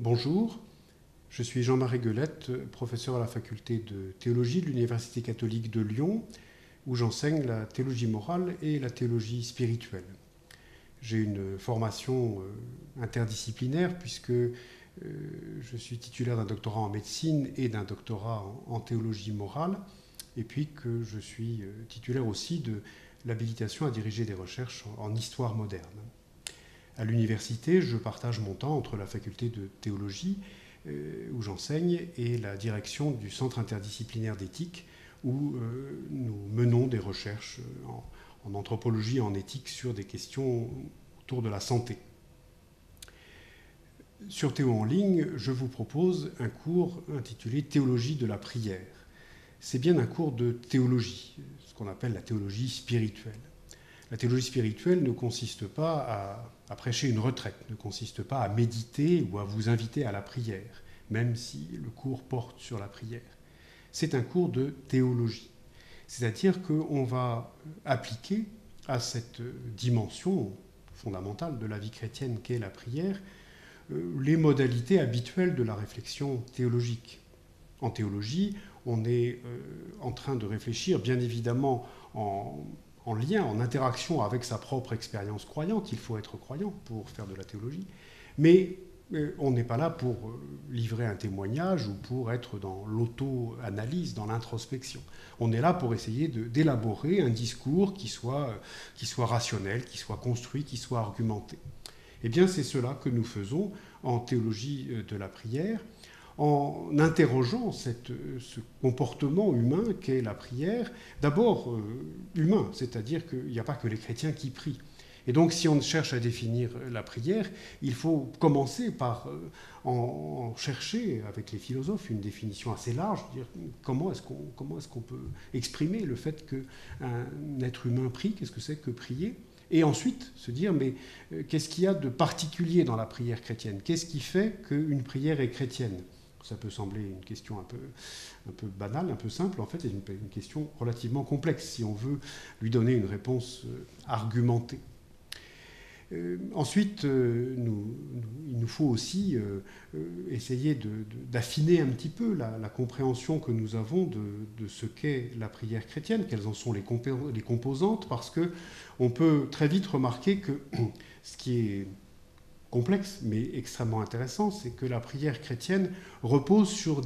Bonjour, je suis Jean-Marie Guelette, professeur à la faculté de théologie de l'Université catholique de Lyon, où j'enseigne la théologie morale et la théologie spirituelle. J'ai une formation interdisciplinaire puisque je suis titulaire d'un doctorat en médecine et d'un doctorat en théologie morale, et puis que je suis titulaire aussi de l'habilitation à diriger des recherches en histoire moderne. À l'université, je partage mon temps entre la faculté de théologie, où j'enseigne, et la direction du centre interdisciplinaire d'éthique, où nous menons des recherches en anthropologie et en éthique sur des questions autour de la santé. Sur Théo en ligne, je vous propose un cours intitulé Théologie de la prière. C'est bien un cours de théologie, ce qu'on appelle la théologie spirituelle. La théologie spirituelle ne consiste pas à prêcher une retraite, ne consiste pas à méditer ou à vous inviter à la prière, même si le cours porte sur la prière. C'est un cours de théologie, c'est-à-dire qu'on va appliquer à cette dimension fondamentale de la vie chrétienne qu'est la prière les modalités habituelles de la réflexion théologique. En théologie, on est en train de réfléchir, bien évidemment, en lien, en interaction avec sa propre expérience croyante. Il faut être croyant pour faire de la théologie. Mais on n'est pas là pour livrer un témoignage ou pour être dans l'auto-analyse, dans l'introspection. On est là pour essayer d'élaborer un discours qui soit rationnel, qui soit construit, qui soit argumenté. Eh bien, c'est cela que nous faisons en théologie de la prière, en interrogeant ce comportement humain qu'est la prière, d'abord humain, c'est-à-dire qu'il n'y a pas que les chrétiens qui prient. Et donc, si on cherche à définir la prière, il faut commencer par en chercher, avec les philosophes, une définition assez large, dire comment est-ce qu'on peut exprimer le fait qu'un être humain prie, qu'est-ce que c'est que prier ? Et ensuite, se dire, mais qu'est-ce qu'il y a de particulier dans la prière chrétienne ? Qu'est-ce qui fait qu'une prière est chrétienne ? Ça peut sembler une question un peu banale, un peu simple. En fait, c'est une question relativement complexe, si on veut lui donner une réponse argumentée. Ensuite, il nous faut aussi essayer d'affiner un petit peu la compréhension que nous avons de ce qu'est la prière chrétienne, quelles en sont les composantes, parce qu'on peut très vite remarquer que ce qui est complexe mais extrêmement intéressant, c'est que la prière chrétienne repose sur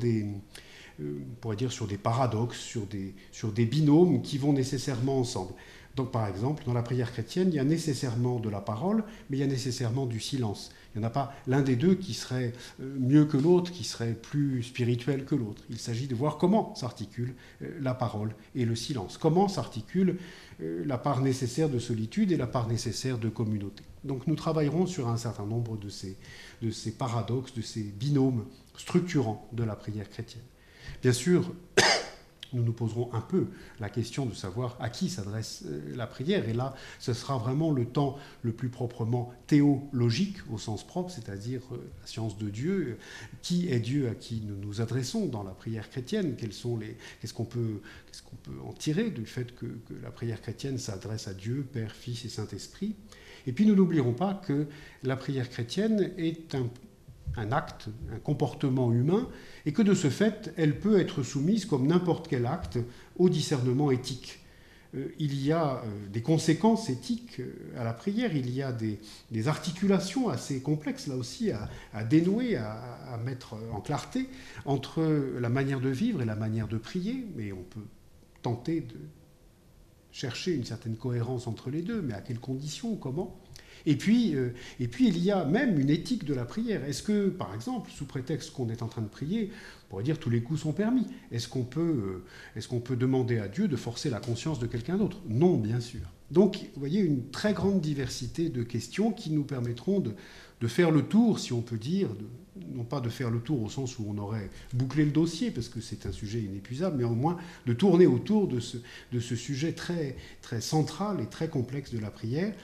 on pourrait dire sur des paradoxes, sur des binômes qui vont nécessairement ensemble. Donc par exemple, dans la prière chrétienne, il y a nécessairement de la parole, mais il y a nécessairement du silence. Il n'y en a pas l'un des deux qui serait mieux que l'autre, qui serait plus spirituel que l'autre. Il s'agit de voir comment s'articule la parole et le silence. Comment s'articule la part nécessaire de solitude et la part nécessaire de communauté. Donc nous travaillerons sur un certain nombre de ces paradoxes, de ces binômes structurants de la prière chrétienne. Bien sûr, nous nous poserons un peu la question de savoir à qui s'adresse la prière. Et là, ce sera vraiment le temps le plus proprement théologique au sens propre, c'est-à-dire la science de Dieu. Qui est Dieu à qui nous nous adressons dans la prière chrétienne ? Qu'est-ce qu'on peut en tirer du fait que la prière chrétienne s'adresse à Dieu, Père, Fils et Saint-Esprit ? Et puis nous n'oublierons pas que la prière chrétienne est un acte, un comportement humain, et que de ce fait, elle peut être soumise, comme n'importe quel acte, au discernement éthique. Il y a des conséquences éthiques à la prière, il y a des articulations assez complexes, là aussi, à dénouer, à mettre en clarté, entre la manière de vivre et la manière de prier, mais on peut tenter de chercher une certaine cohérence entre les deux, mais à quelles conditions, comment ? Et puis, il y a même une éthique de la prière. Est-ce que, par exemple, sous prétexte qu'on est en train de prier, on pourrait dire tous les coups sont permis ? Est-ce qu'on peut demander à Dieu de forcer la conscience de quelqu'un d'autre ? Non, bien sûr. Donc, vous voyez, une très grande diversité de questions qui nous permettront de faire le tour, si on peut dire, non pas de faire le tour au sens où on aurait bouclé le dossier, parce que c'est un sujet inépuisable, mais au moins de tourner autour de ce sujet très, très central et très complexe de la prière.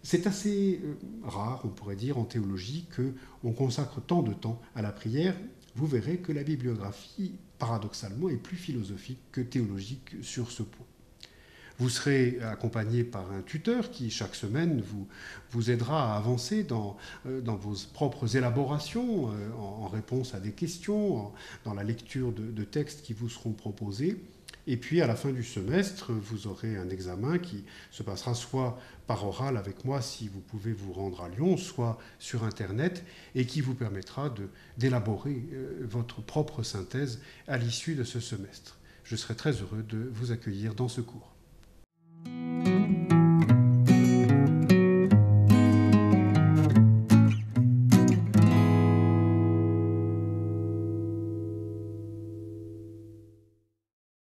C'est assez rare, on pourrait dire, en théologie, qu'on consacre tant de temps à la prière. Vous verrez que la bibliographie, paradoxalement, est plus philosophique que théologique sur ce point. Vous serez accompagné par un tuteur qui, chaque semaine, vous aidera à avancer dans vos propres élaborations, en réponse à des questions, dans la lecture de textes qui vous seront proposés. Et puis, à la fin du semestre, vous aurez un examen qui se passera soit par oral avec moi, si vous pouvez vous rendre à Lyon, soit sur Internet, et qui vous permettra d'élaborer votre propre synthèse à l'issue de ce semestre. Je serai très heureux de vous accueillir dans ce cours.